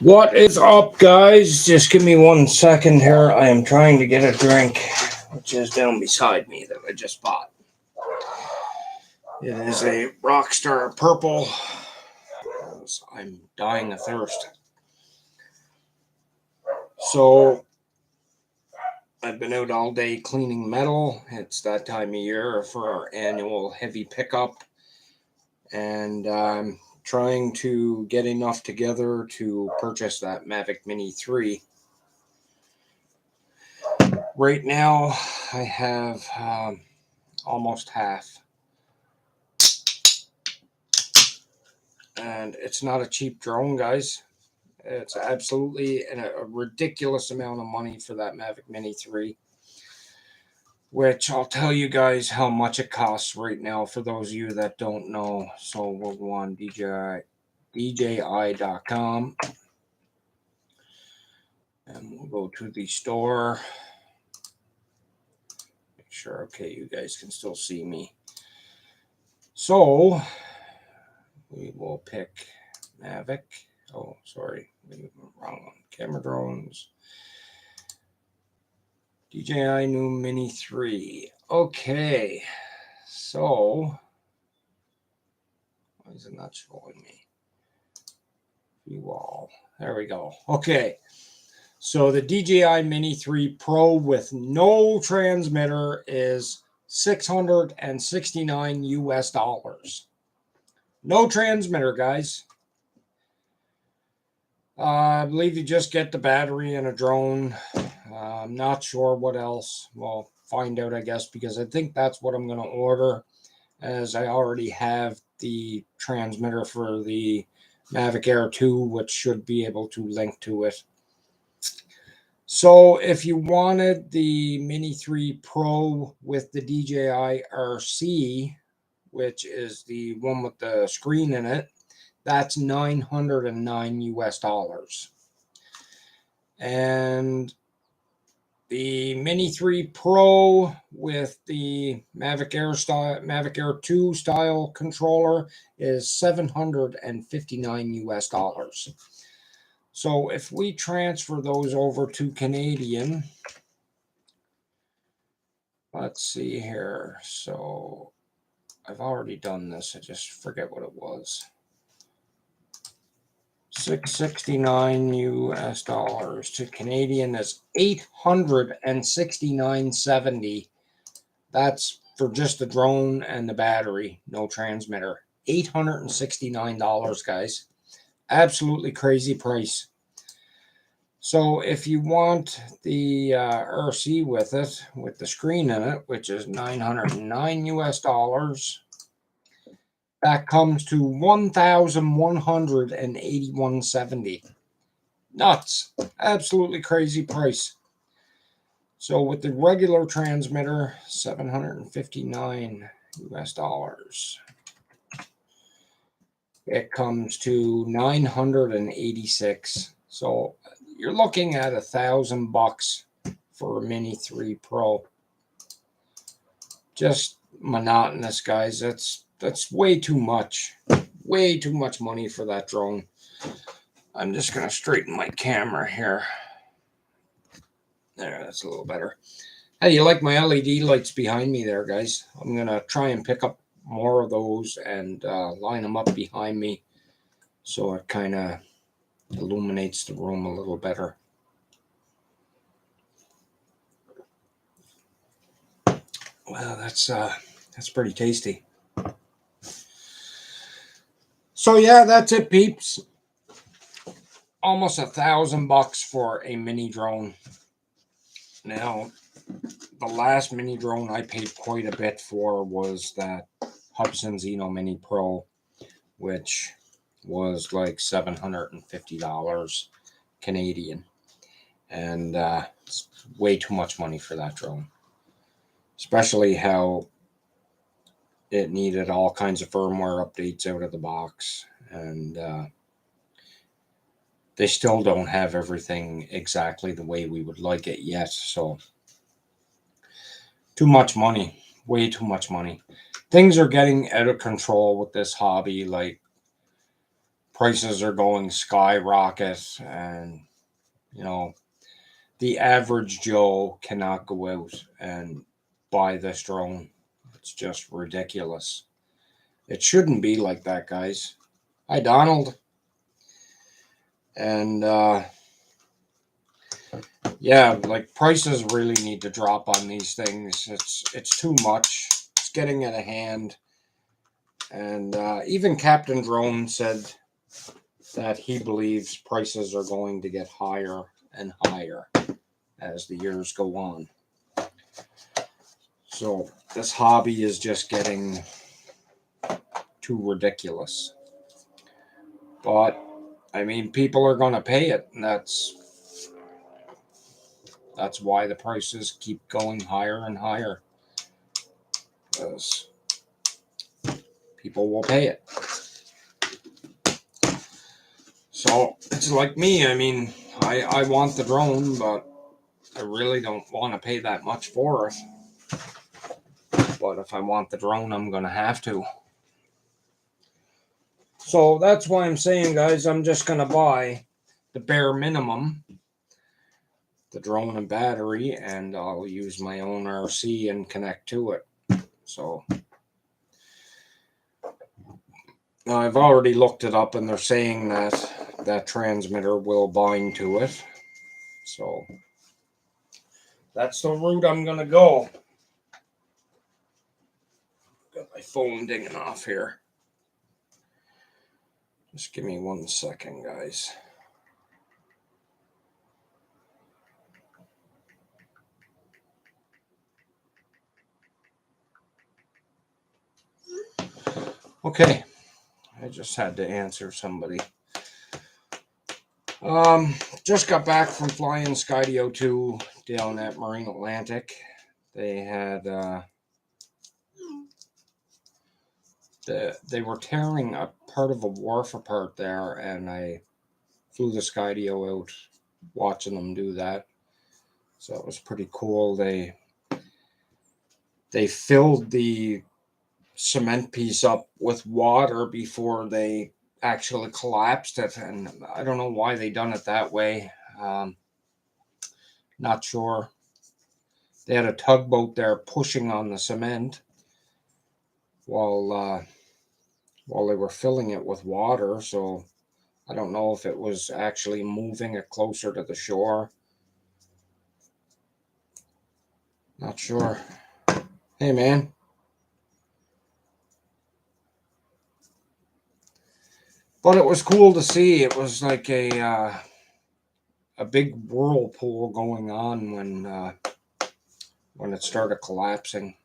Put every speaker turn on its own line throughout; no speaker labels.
What is up, guys? Just give me 1 second here. I am trying to get a drink, which is down beside me that I just bought. It is a Rockstar Purple. I'm dying of thirst. So, I've been out all day cleaning metal. It's that time of year for our annual heavy pickup. And I'm trying to get enough together to purchase that Mavic Mini 3. Right now, I have almost half. And it's not a cheap drone, guys. It's absolutely a ridiculous amount of money for that Mavic Mini 3, which I'll tell you guys how much it costs right now for those of you that don't know. So we'll go on DJI.com and we'll go to the store. Make sure, okay, you guys can still see me. So we will pick Mavic. Oh, sorry, wrong one. Camera drones. DJI new Mini 3. Okay, so why is it not showing me? View all. There we go. Okay, so the DJI Mini 3 Pro with no transmitter is $669 US. No transmitter, guys. I believe you just get the battery and a drone. I'm not sure what else. We'll find out, I guess, because I think that's what I'm going to order, as I already have the transmitter for the Mavic Air 2, which should be able to link to it. So if you wanted the Mini 3 Pro with the DJI RC, which is the one with the screen in it, that's $909 US. And the Mini 3 Pro with the Mavic Air 2 style controller is $759 US. So if we transfer those over to Canadian, let's see here. So I've already done this. I just forget what it was. $669 US to Canadian is $869.70. That's for just the drone and the battery, no transmitter. $869, guys. Absolutely crazy price. So if you want the RC with it, with the screen in it, which is $909 US, that comes to $1,181.70. Nuts. Absolutely crazy price. So with the regular transmitter, $759 US. It comes to 986. So you're looking at $1,000 for a Mini 3 Pro. Just monotonous, guys. That's way too much. Way too much money for that drone. I'm just going to straighten my camera here. There, that's a little better. Hey, you like my LED lights behind me there, guys? I'm going to try and pick up more of those and line them up behind me so it kind of illuminates the room a little better. Well, that's pretty tasty. So yeah, that's it, peeps. Almost $1,000 for a mini drone. Now, the last mini drone I paid quite a bit for was that Hubsan Zeno Mini Pro, which was like $750 Canadian. And it's way too much money for that drone. Especially how it needed all kinds of firmware updates out of the box. And they still don't have everything exactly the way we would like it yet. So, too much money. Way too much money. Things are getting out of control with this hobby. Like, prices are going skyrocket, and you know, the average Joe cannot go out and buy this drone. It's just ridiculous. It shouldn't be like that, guys. Hi, Donald. And yeah, like prices really need to drop on these things. It's too much. It's getting out of hand. And even Captain Drone said that he believes prices are going to get higher and higher as the years go on. So this hobby is just getting too ridiculous. But I mean, people are going to pay it, and that's why the prices keep going higher and higher, because people will pay it. So it's like me. I mean, I want the drone, but I really don't want to pay that much for it. But if I want the drone, I'm going to have to. So that's why I'm saying, guys, I'm just going to buy the bare minimum, the drone and battery, and I'll use my own RC and connect to it. So now I've already looked it up, and they're saying that that transmitter will bind to it. So that's the route I'm going to go. Got my phone dinging off here. Just give me 1 second, guys. Okay, I just had to answer somebody. Just got back from flying Skydio 2 down at Marine Atlantic. They had they were tearing a part of a wharf apart there, and I flew the Skydio out watching them do that. So it was pretty cool. They filled the cement piece up with water before they actually collapsed it, and I don't know why they done it that way. Not sure. They had a tugboat there pushing on the cement while they were filling it with water, so I don't know if it was actually moving it closer to the shore. Not sure. Hey, man. But it was cool to see. It was like a big whirlpool going on when it started collapsing.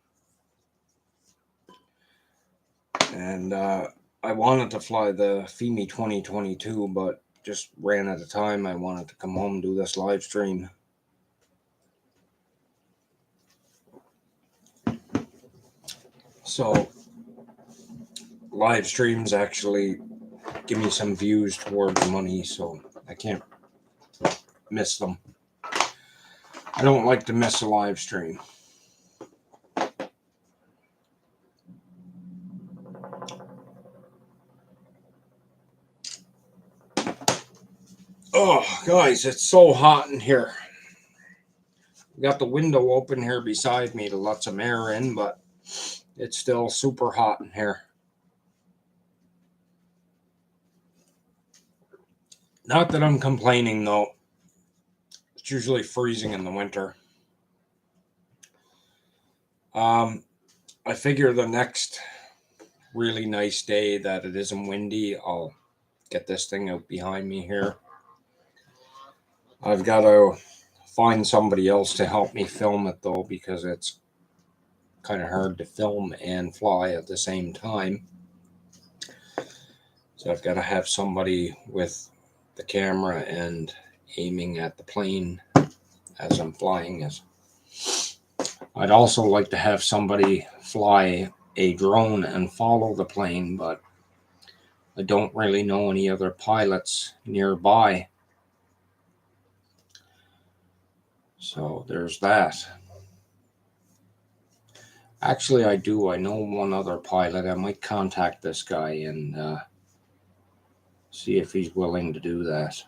And I wanted to fly the FEMI 2022, but just ran out of time. I wanted to come home and do this live stream. So live streams actually give me some views towards money, so I can't miss them. I don't like to miss a live stream. Oh, guys, it's so hot in here. Got the window open here beside me to let some air in, but it's still super hot in here. Not that I'm complaining, though. It's usually freezing in the winter. I figure the next really nice day that it isn't windy, I'll get this thing out behind me here. I've got to find somebody else to help me film it, though, because it's kind of hard to film and fly at the same time. So I've got to have somebody with the camera and aiming at the plane as I'm flying it. I'd also like to have somebody fly a drone and follow the plane, but I don't really know any other pilots nearby. So there's that. Actually, I do. I know one other pilot. I might contact this guy and See if he's willing to do that.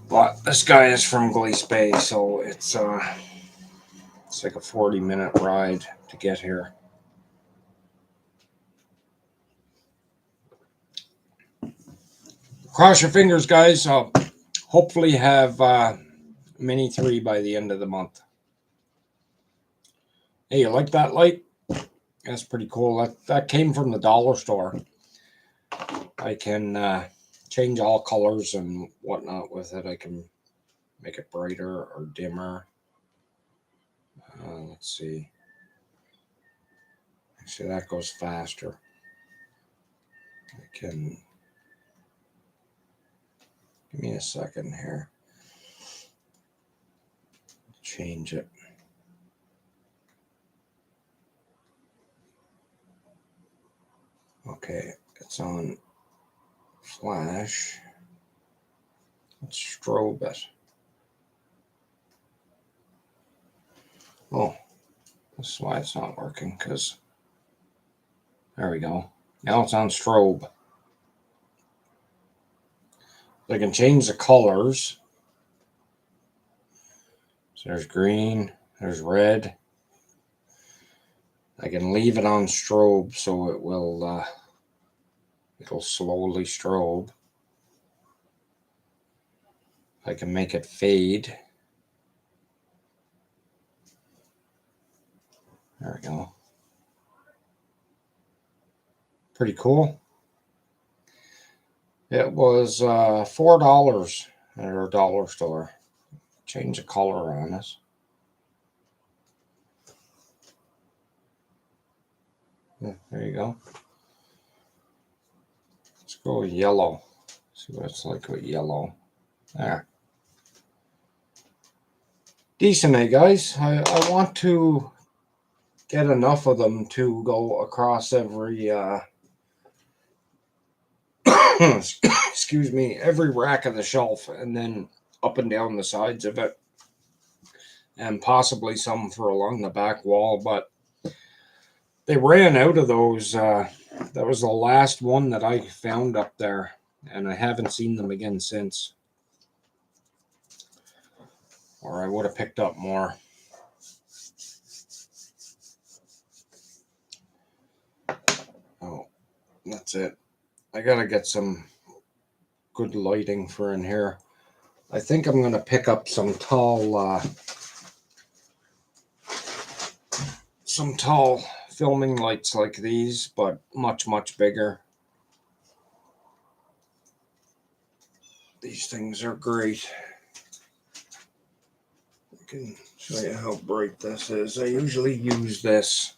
But this guy is from Glace Bay, so it's like a 40-minute ride to get here. Cross your fingers, guys. I'll hopefully have Mini 3 by the end of the month. Hey, you like that light? That's pretty cool. That came from the dollar store. I can change all colors and whatnot with it. I can make it brighter or dimmer. Let's see. Actually, that goes faster. I can... Give me a second here. Change it. Okay, it's on flash. Let's strobe it. Oh, this is why it's not working, because there we go. Now it's on strobe. I can change the colors. So there's green, there's red. I can leave it on strobe so it will it'll slowly strobe. I can make it fade. There we go. Pretty cool. It was $4 at our dollar store. Change the color on this. Yeah, there you go. Let's go with yellow. See what it's like with yellow. There. Decent, eh, guys? I want to get enough of them to go across every excuse me, every rack of the shelf, and then up and down the sides of it, and possibly some for along the back wall. But they ran out of those. That was the last one that I found up there, and I haven't seen them again since. Or I would have picked up more. Oh, that's it. I gotta get some good lighting for in here. I think I'm gonna pick up some tall filming lights like these, but much bigger. These things are great. I can show you how bright this is. I usually use this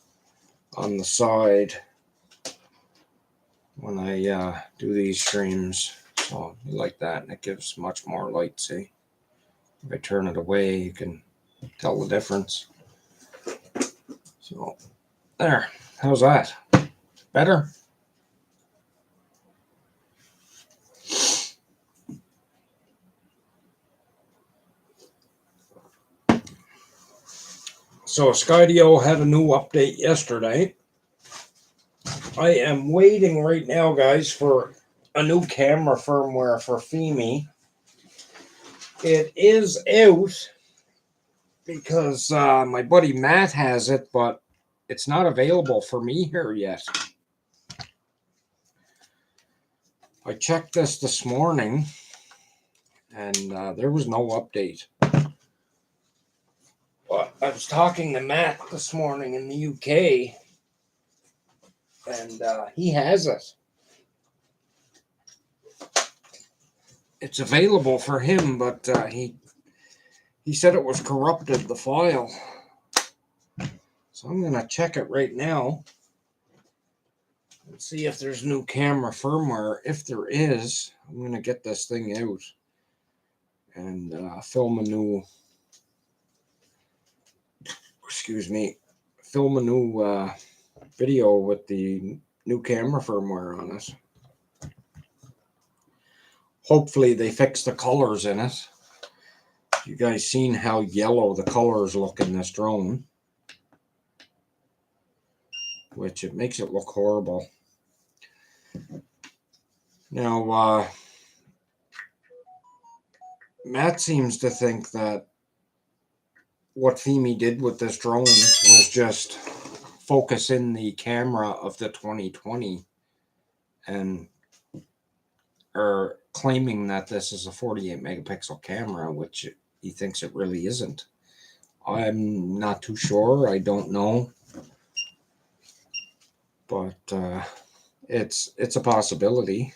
on the side when I do these streams. So like that, and it gives much more light, see? If I turn it away, you can tell the difference. So there, how's that? Better? So Skydio had a new update yesterday. I am waiting right now, guys, for a new camera firmware for Fimi. It is out because my buddy Matt has it, but it's not available for me here yet. I checked this morning, and there was no update. But I was talking to Matt this morning in the UK, and he has it. It's available for him, but he said it was corrupted, the file. So I'm going to check it right now and see if there's new camera firmware. If there is, I'm going to get this thing out and film a new video with the new camera firmware on it. Hopefully they fix the colors in it. You guys seen how yellow the colors look in this drone? Which it makes it look horrible. Now, Matt seems to think that what FEMI did with this drone was just focus in the camera of the 2020 and are claiming that this is a 48 megapixel camera, which he thinks it really isn't. I'm not too sure. I don't know. But it's a possibility,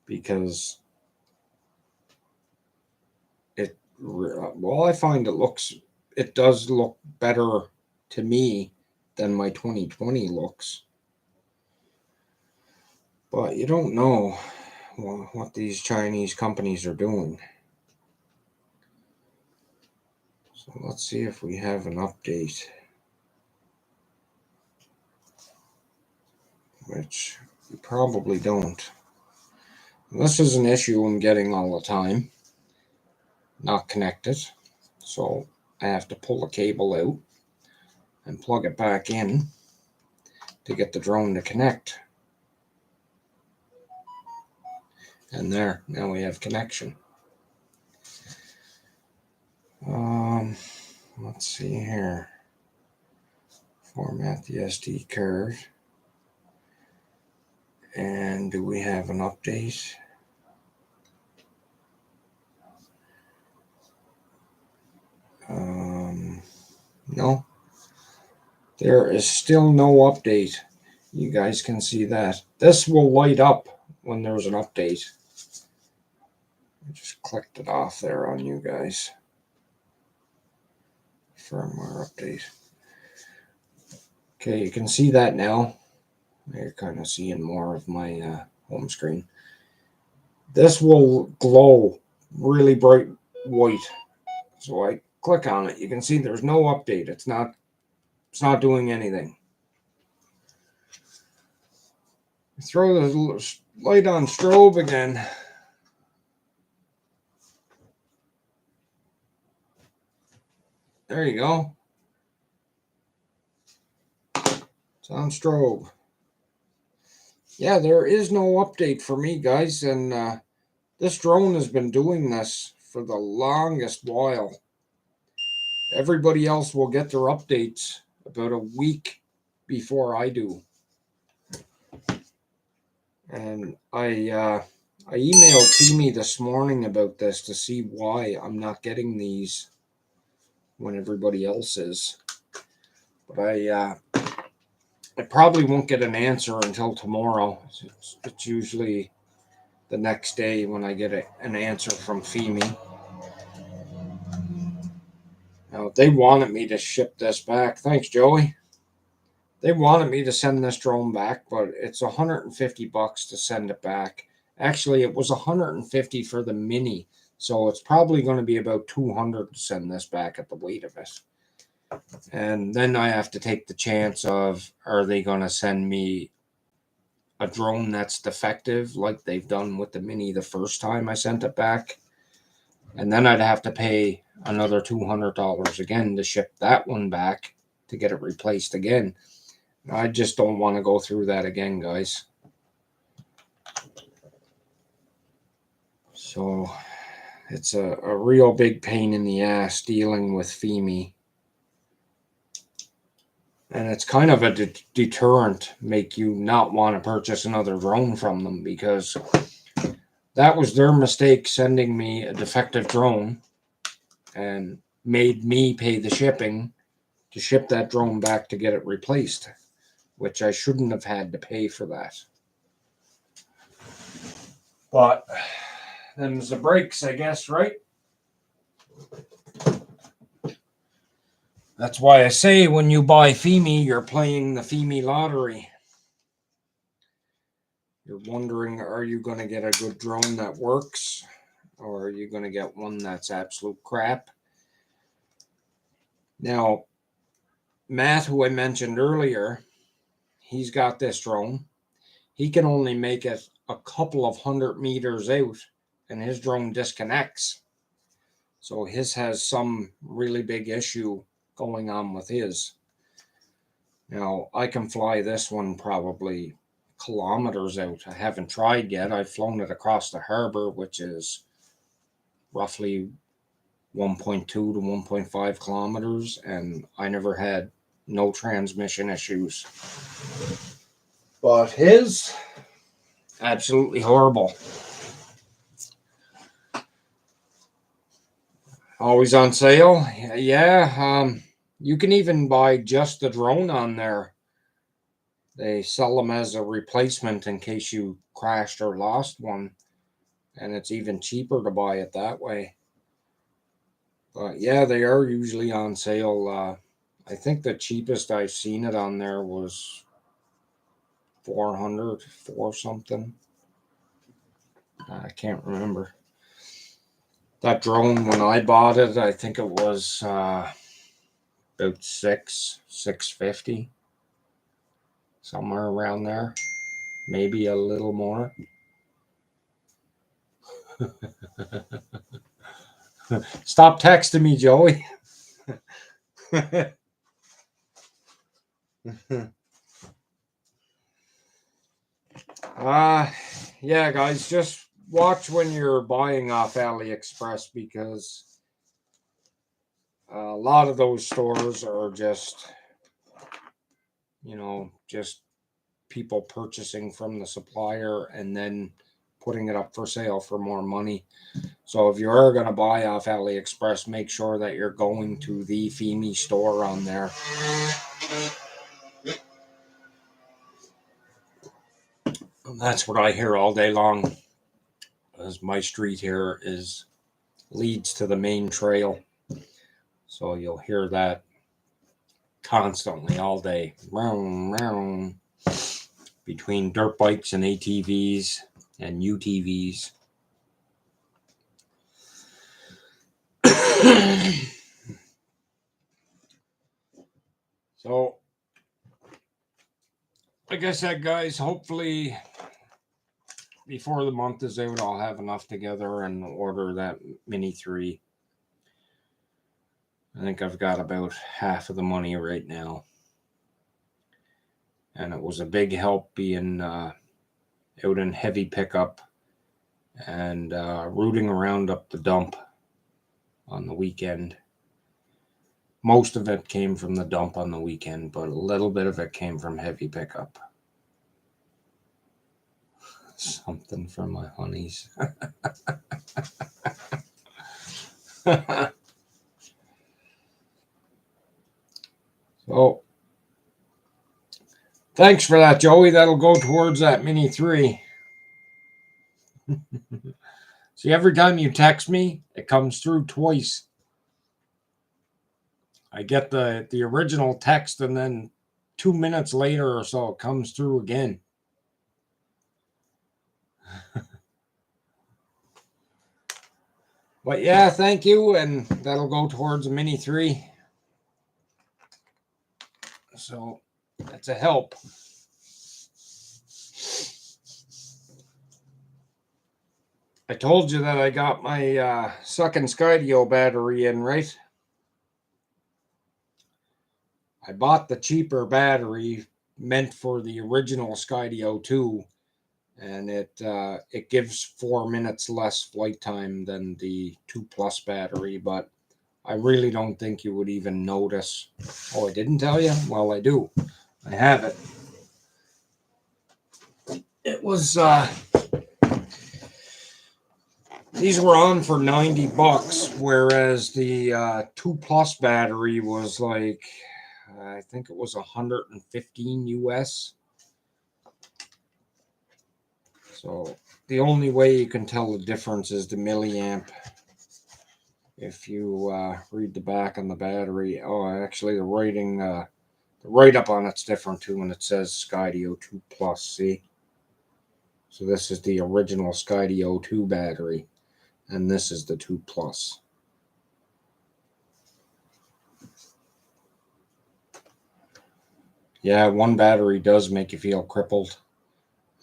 because I find it does look better to me than my 2020 looks. But you don't know what these Chinese companies are doing. So let's see if we have an update, which we probably don't. This is an issue I'm getting all the time. Not connected. So I have to pull the cable out and plug it back in to get the drone to connect. And there, now we have connection. Let's see here. Format the SD card. And do we have an update? No. There is still no update. You guys can see that. This will light up when there's an update. I just clicked it off there on you guys. Firmware update. Okay, you can see that now. You're kind of seeing more of my home screen. This will glow really bright white. So I click on it. You can see there's no update. It's not doing anything. Throw the light on strobe again. There you go. It's on strobe. Yeah, there is no update for me, guys, and this drone has been doing this for the longest while. Everybody else will get their updates about a week before I do. And I emailed FEMI this morning about this to see why I'm not getting these when everybody else is. But I probably won't get an answer until tomorrow. It's usually the next day when I get an answer from FEMI. Now, they wanted me to ship this back. Thanks, Joey. They wanted me to send this drone back, but it's $150 to send it back. Actually, it was $150 for the mini, so it's probably going to be about $200 to send this back at the weight of it. And then I have to take the chance of, are they going to send me a drone that's defective like they've done with the mini the first time I sent it back? And then I'd have to pay another $200 again to ship that one back to get it replaced again. I just don't want to go through that again, guys. So it's a real big pain in the ass dealing with FEMI. And it's kind of a deterrent, make you not want to purchase another drone from them, because that was their mistake, sending me a defective drone and made me pay the shipping to ship that drone back to get it replaced, which I shouldn't have had to pay for that. But them's the breaks, I guess, right? That's why I say when you buy FEMI, you're playing the FEMI lottery. You're wondering, are you going to get a good drone that works? Or are you going to get one that's absolute crap? Now, Matt, who I mentioned earlier, he's got this drone. He can only make it a couple of 100 meters out, and his drone disconnects. So his has some really big issue going on with his. Now, I can fly this one probably a kilometers out. I haven't tried yet. I've flown it across the harbor, which is roughly 1.2 to 1.5 kilometers, and I never had no transmission issues. But his, absolutely horrible. Always on sale. Yeah, you can even buy just the drone on there. They sell them as a replacement in case you crashed or lost one, and it's even cheaper to buy it that way. But yeah, they are usually on sale. I think the cheapest I've seen it on there was 400 for something. I can't remember. That drone, when I bought it, I think it was about 650, somewhere around there, maybe a little more. Stop texting me, Joey. Yeah, guys, just watch when you're buying off AliExpress, because a lot of those stores are just, just people purchasing from the supplier and then putting it up for sale for more money. So if you are going to buy off AliExpress, make sure that you're going to the Fimi store on there. And that's what I hear all day long, as my street here leads to the main trail. So you'll hear that constantly all day. Between dirt bikes and ATVs and UTVs. So, like I said, guys, hopefully before the month is out, I'll have enough together and order that Mini 3. I think I've got about half of the money right now. And it was a big help being out in heavy pickup and rooting around up the dump on the weekend. Most of it came from the dump on the weekend, but a little bit of it came from heavy pickup. Something for my honeys. So, thanks for that, Joey. That'll go towards that Mini 3. See, every time you text me, it comes through twice. I get the original text, and then 2 minutes later or so, it comes through again. But yeah, thank you, and that'll go towards a Mini 3. So that's a help. I told you that I got my second Skydio battery in, right? I bought the cheaper battery meant for the original Skydio 2, and it gives 4 minutes less flight time than the 2 Plus battery, but I really don't think you would even notice. Oh, I didn't tell you? Well, I do. I have it. It was these were on for $90, whereas the 2 Plus battery was like, I think it was 115 US. So the only way you can tell the difference is the milliamp. If you read the back on the battery, actually the writing, the write-up on it's different too, when it says Skydio 2 Plus. See, so this is the original Skydio 2 battery, and this is the 2 Plus. Yeah, one battery does make you feel crippled.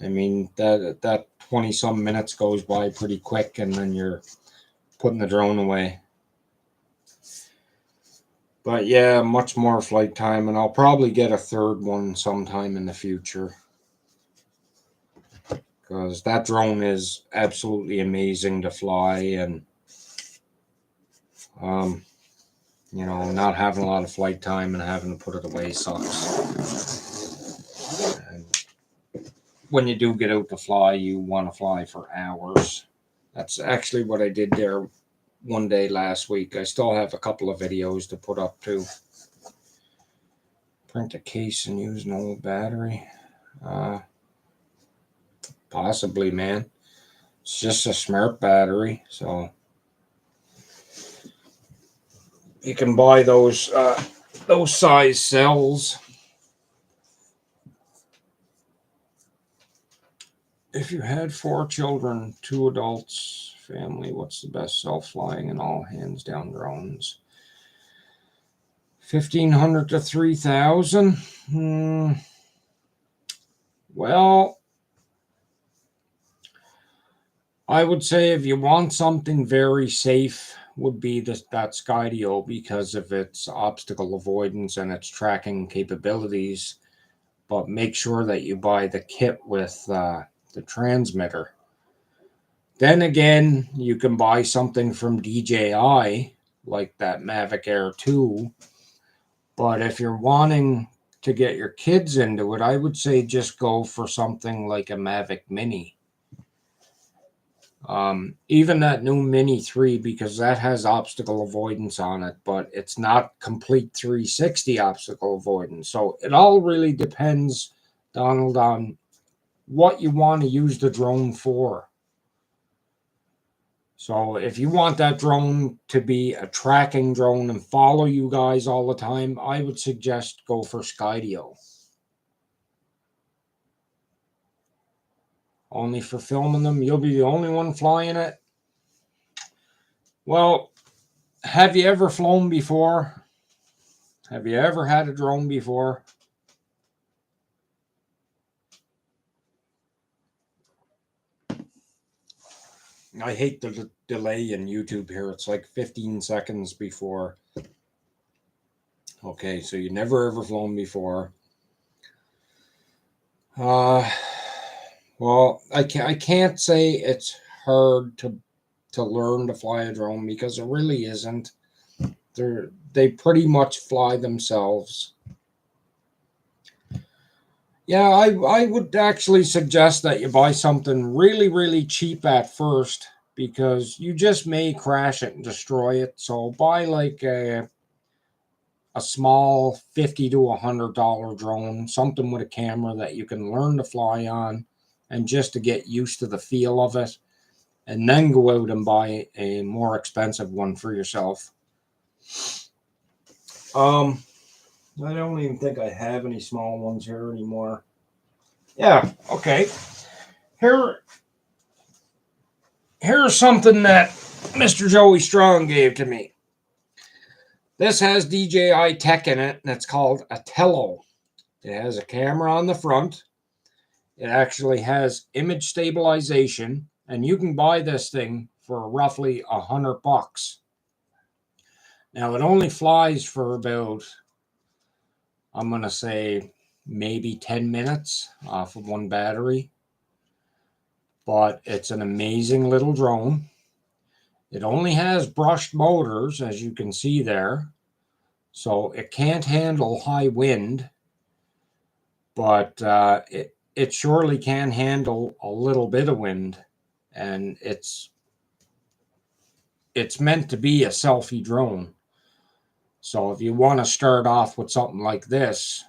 I mean, that 20-some minutes goes by pretty quick, and then you're putting the drone away. But yeah, much more flight time, and I'll probably get a third one sometime in the future. because that drone is absolutely amazing to fly, and you know, not having a lot of flight time and having to put it away sucks. And when you do get out to fly, you want to fly for hours. That's actually what I did there one day last week. I still have a couple of videos to put up too. Print a case and use an old battery. Possibly, man. It's just a smart battery, so you can buy those size cells. If you had 4 children, 2 adults, family, what's the best self-flying and all hands down drones? 1,500 to 3,000. Well, I would say if you want something very safe, would be that Skydio because of its obstacle avoidance and its tracking capabilities. But make sure that you buy the kit with the transmitter. Then again, you can buy something from DJI, like that Mavic Air 2. But if you're wanting to get your kids into it, I would say just go for something like a Mavic Mini. Even that new Mini 3, because that has obstacle avoidance on it, but it's not complete 360 obstacle avoidance. So it all really depends, Donald, on what you want to use the drone for. So if you want that drone to be a tracking drone and follow you guys all the time, I would suggest go for Skydio. Only for filming them, you'll be the only one flying it. Well, have you ever flown before? Have you ever had a drone before? I hate the delay in YouTube here. It's like 15 seconds before. Okay, so you never ever flown before. Well, I can't say it's hard to learn to fly a drone because it really isn't. They pretty much fly themselves. Yeah, I would actually suggest that you buy something really, really cheap at first because you just may crash it and destroy it. So buy like a small $50 to $100 drone, something with a camera that you can learn to fly on and just to get used to the feel of it. And then go out and buy a more expensive one for yourself. I don't even think I have any small ones here anymore. Yeah, okay. Here's something that Mr. Joey Strong gave to me. This has DJI tech in it, and it's called a Tello. It has a camera on the front. It actually has image stabilization, and you can buy this thing for roughly $100. Now, it only flies for about, I'm going to say, maybe 10 minutes off of one battery. But it's an amazing little drone. It only has brushed motors, as you can see there. So it can't handle high wind. But it surely can handle a little bit of wind. And it's meant to be a selfie drone. So if you want to start off with something like this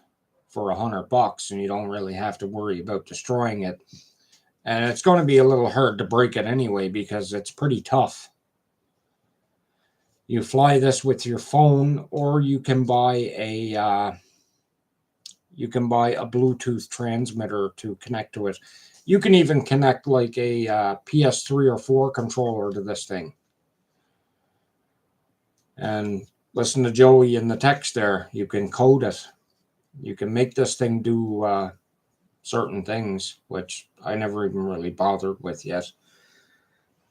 for $100 and you don't really have to worry about destroying it, and it's going to be a little hard to break it anyway because it's pretty tough. You fly this with your phone, or you can buy a Bluetooth transmitter to connect to it. You can even connect like a PS3 or 4 controller to this thing. And listen to Joey in the text there. You can code it. You can make this thing do certain things, which I never even really bothered with yet.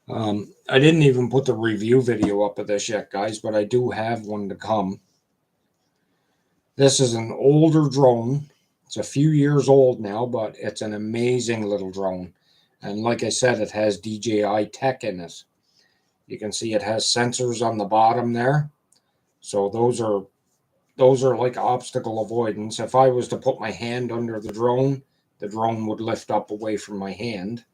I didn't even put the review video up of this yet, guys, but I do have one to come. This is an older drone. It's a few years old now, but it's an amazing little drone. And like I said, it has DJI tech in it. You can see it has sensors on the bottom there. So those are like obstacle avoidance. If I was to put my hand under the drone would lift up away from my hand.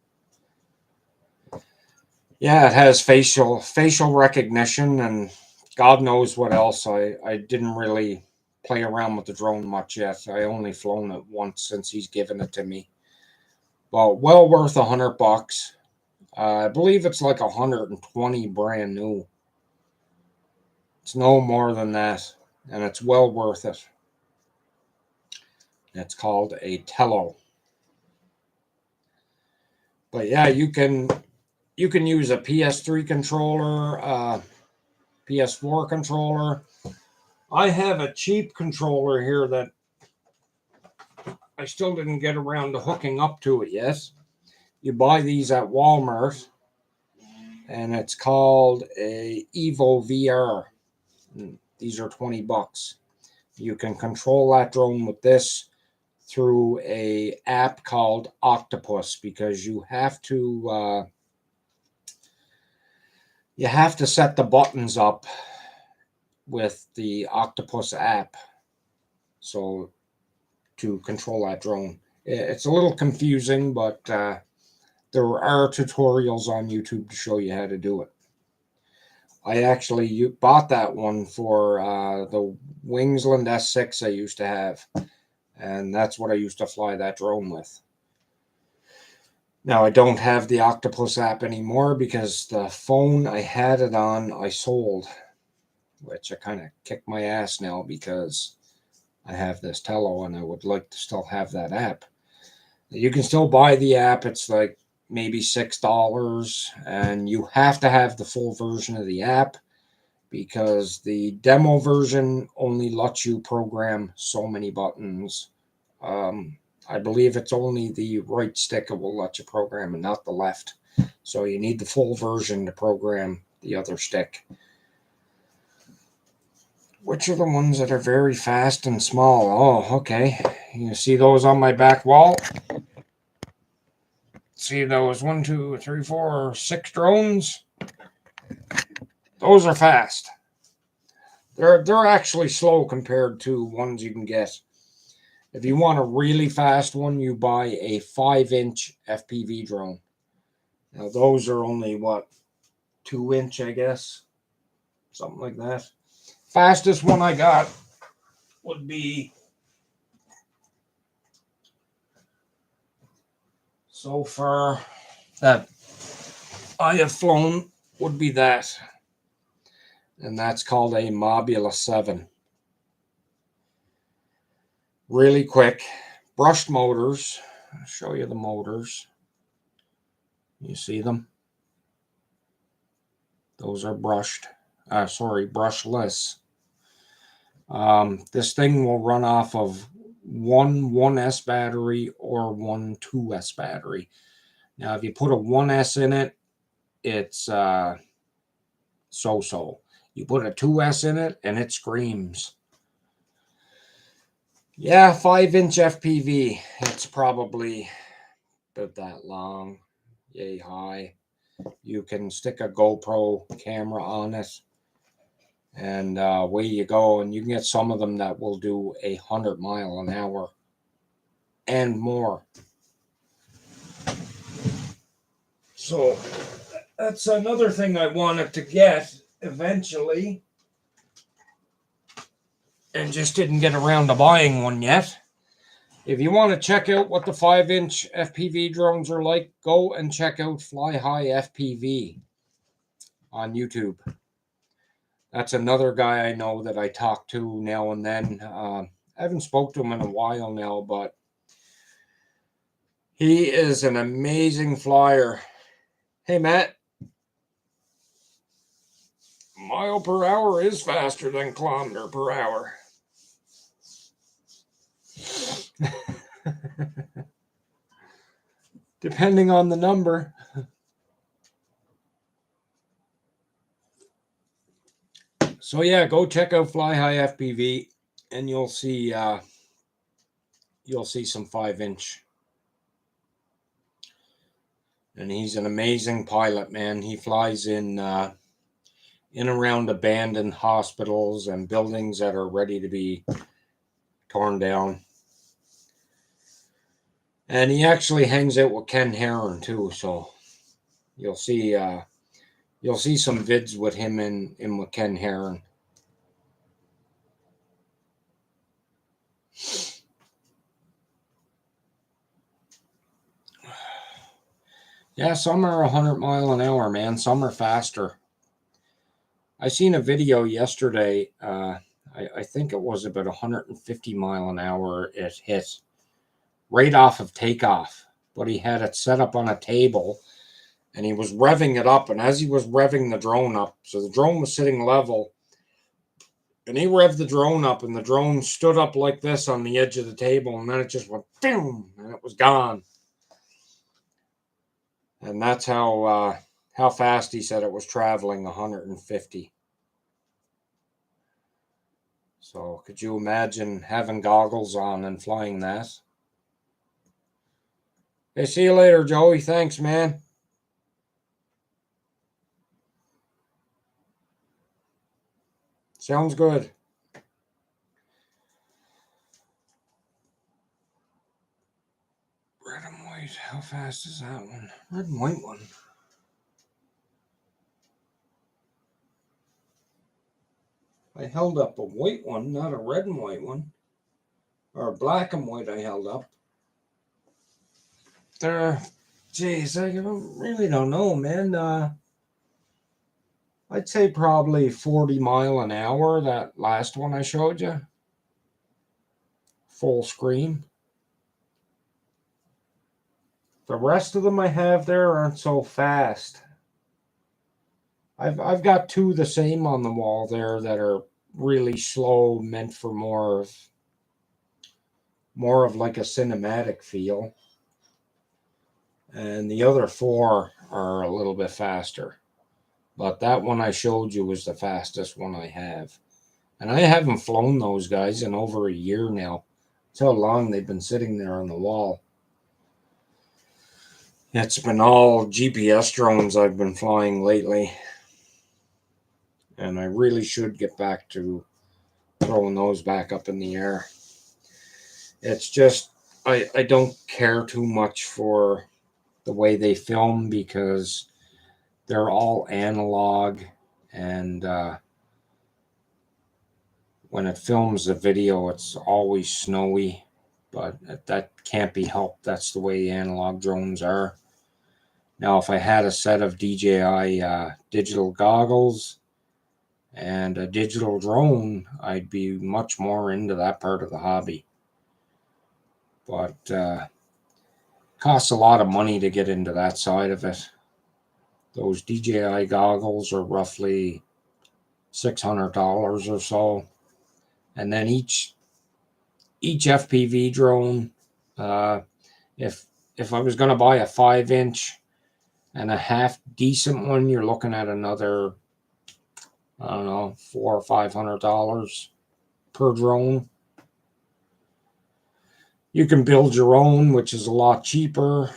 Yeah, it has facial recognition and God knows what else. I didn't really play around with the drone much yet. I only flown it once since he's given it to me. Well worth $100. I believe it's like 120 brand new. It's no more than that, and it's well worth it. It's called a Tello. But yeah, you can use a PS3 controller, PS4 controller. I have a cheap controller here that I still didn't get around to hooking up to it yet. You buy these at Walmart, and it's called a Evo VR. These are $20. You can control that drone with this through a app called Octopus, because you have to set the buttons up with the Octopus app, so to control that drone. It's a little confusing, but there are tutorials on YouTube to show you how to do it. I actually bought that one for the Wingsland S6 I used to have, and that's what I used to fly that drone with. Now, I don't have the Octopus app anymore because the phone I had it on, I sold, which I kind of kicked my ass now because I have this Tello and I would like to still have that app. You can still buy the app. It's like maybe $6, and you have to have the full version of the app because the demo version only lets you program so many buttons. I believe it's only the right stick it will let you program and not the left. So you need the full version to program the other stick. Which are the ones that are very fast and small? Oh, okay. You see those on my back wall? See those 1, 2, 3, 4, 6 drones? Those are fast. They're actually slow compared to ones you can get. If you want a really fast one, you buy a 5-inch FPV drone. Now those are only what, 2-inch, I guess, something like that. Fastest one I got would be, so far that I have flown, would be that, and that's called a Mobula 7. Really quick, brushed motors. I'll show you the motors. You see them? Those are brushed. Brushless. This thing will run off of one 1S battery or one 2S battery. Now, if you put a 1S in it, it's so-so. You put a 2S in it, and it screams. Yeah, 5-inch FPV. It's probably about that long, yay high. You can stick a GoPro camera on it, and away you go. And you can get some of them that will do 100 miles an hour and more. So that's another thing I wanted to get eventually, and just didn't get around to buying one yet. If you want to check out what the 5-inch FPV drones are like, go and check out Fly High FPV on YouTube. That's another guy I know that I talk to now and then. I haven't spoke to him in a while now, but he is an amazing flyer. Hey, Matt. Mile per hour is faster than kilometer per hour. Depending on the number. So yeah, go check out Fly High FPV, and you'll see some 5-inch. And he's an amazing pilot, man. He flies in around abandoned hospitals and buildings that are ready to be torn down. And he actually hangs out with Ken Heron too, so you'll see some vids with him in with Ken Heron. Yeah, some are 100 mile an hour, man. Some are faster. I seen a video yesterday. I think it was about 150 mile an hour it hit right off of takeoff, but he had it set up on a table and he was revving it up. And as he was revving the drone up, so the drone was sitting level, and he revved the drone up, and the drone stood up like this on the edge of the table, and then it just went boom, and it was gone. And that's how fast he said it was traveling, 150. So could you imagine having goggles on and flying that? Hey, see you later, Joey. Thanks, man. Sounds good. Red and white. How fast is that one? Red and white one. I held up a white one, not a red and white one. Or a black and white I held up. Geez, I really don't know, man. I'd say probably 40 mile an hour, that last one I showed you. Full screen. The rest of them I have there aren't so fast. I've got two the same on the wall there that are really slow, meant for more of like a cinematic feel. And the other four are a little bit faster. But that one I showed you was the fastest one I have. And I haven't flown those guys in over a year now. That's how long they've been sitting there on the wall. It's been all GPS drones I've been flying lately. And I really should get back to throwing those back up in the air. It's just, I don't care too much for the way they film because they're all analog, and when it films the video, it's always snowy, but that can't be helped. That's the way analog drones are. Now, if I had a set of DJI digital goggles and a digital drone, I'd be much more into that part of the hobby. But costs a lot of money to get into that side of it. Those DJI goggles are roughly $600 or so, and then each FPV drone, if I was going to buy a 5-inch and a half decent one, you're looking at another, I don't know, $400 or $500 per drone. You can build your own, which is a lot cheaper.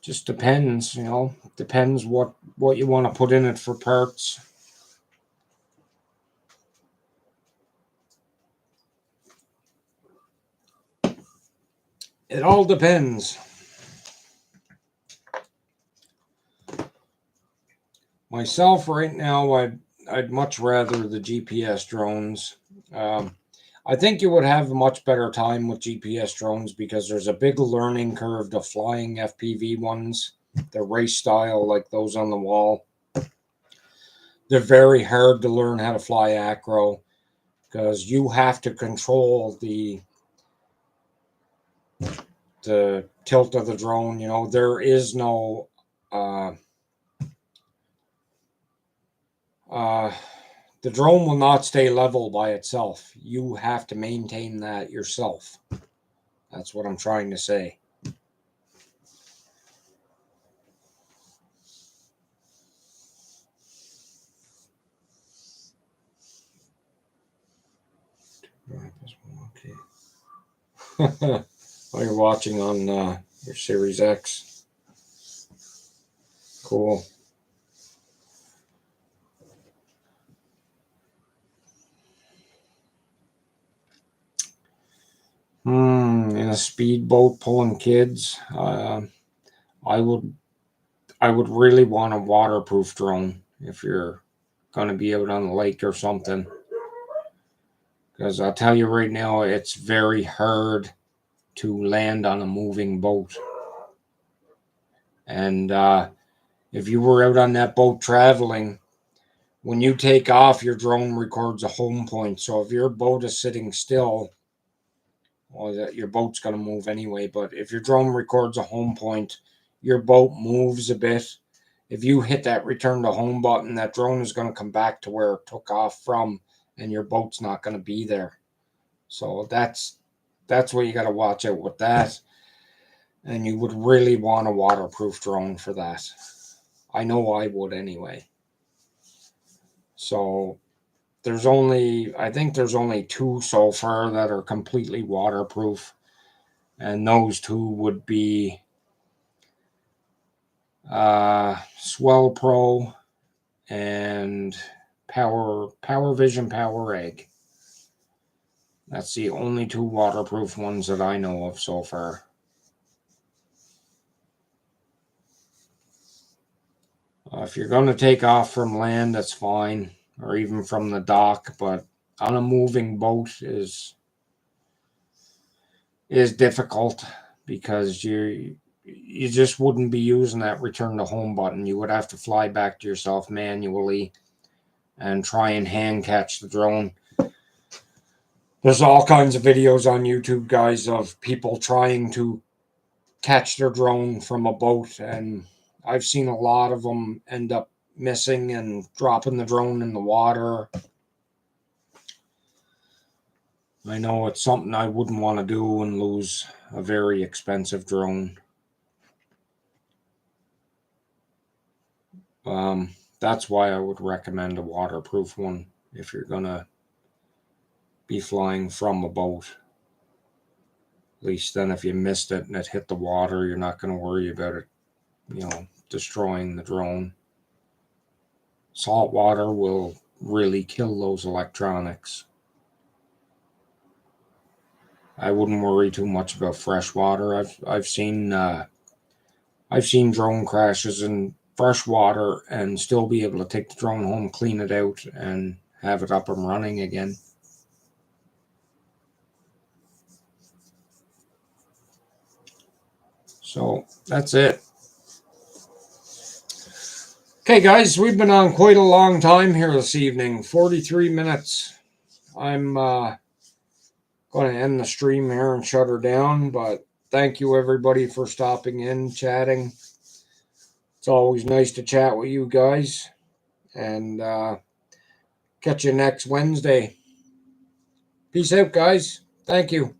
Just depends, depends what you want to put in it for parts. It all depends. Myself right now, I'd much rather the GPS drones. I think you would have a much better time with GPS drones because there's a big learning curve to flying FPV ones. They're race style, like those on the wall. They're very hard to learn how to fly acro because you have to control the tilt of the drone. There is no the drone will not stay level by itself. You have to maintain that yourself. That's what I'm trying to say. Okay. while you're watching on your Series X. Cool. In a speedboat pulling kids, I would really want a waterproof drone if you're going to be out on the lake or something. Because I'll tell you right now, it's very hard to land on a moving boat. And if you were out on that boat traveling, when you take off, your drone records a home point. So if your boat is sitting still, well, your boat's going to move anyway. But if your drone records a home point, your boat moves a bit. If you hit that return to home button, that drone is going to come back to where it took off from, and your boat's not going to be there. So that's what you got to watch out with that. And you would really want a waterproof drone for that. I know I would anyway. So I think there's only 2 so far that are completely waterproof. And those 2 would be Swell Pro and Power Vision Power Egg. That's the only 2 waterproof ones that I know of so far. If you're going to take off from land, that's fine, or even from the dock, but on a moving boat is difficult because you just wouldn't be using that return to home button. You would have to fly back to yourself manually and try and hand catch the drone. There's all kinds of videos on YouTube, guys, of people trying to catch their drone from a boat, and I've seen a lot of them end up missing and dropping the drone in the water. I know it's something I wouldn't want to do and lose a very expensive drone. That's why I would recommend a waterproof one if you're going to be flying from a boat. At least then if you missed it and it hit the water, you're not going to worry about it, destroying the drone. Salt water will really kill those electronics. I wouldn't worry too much about fresh water. I've seen drone crashes in fresh water and still be able to take the drone home, clean it out, and have it up and running again. So that's it. Okay, guys, we've been on quite a long time here this evening, 43 minutes. I'm going to end the stream here and shut her down, but thank you everybody for stopping in, chatting. It's always nice to chat with you guys, and catch you next Wednesday. Peace out, guys. Thank you.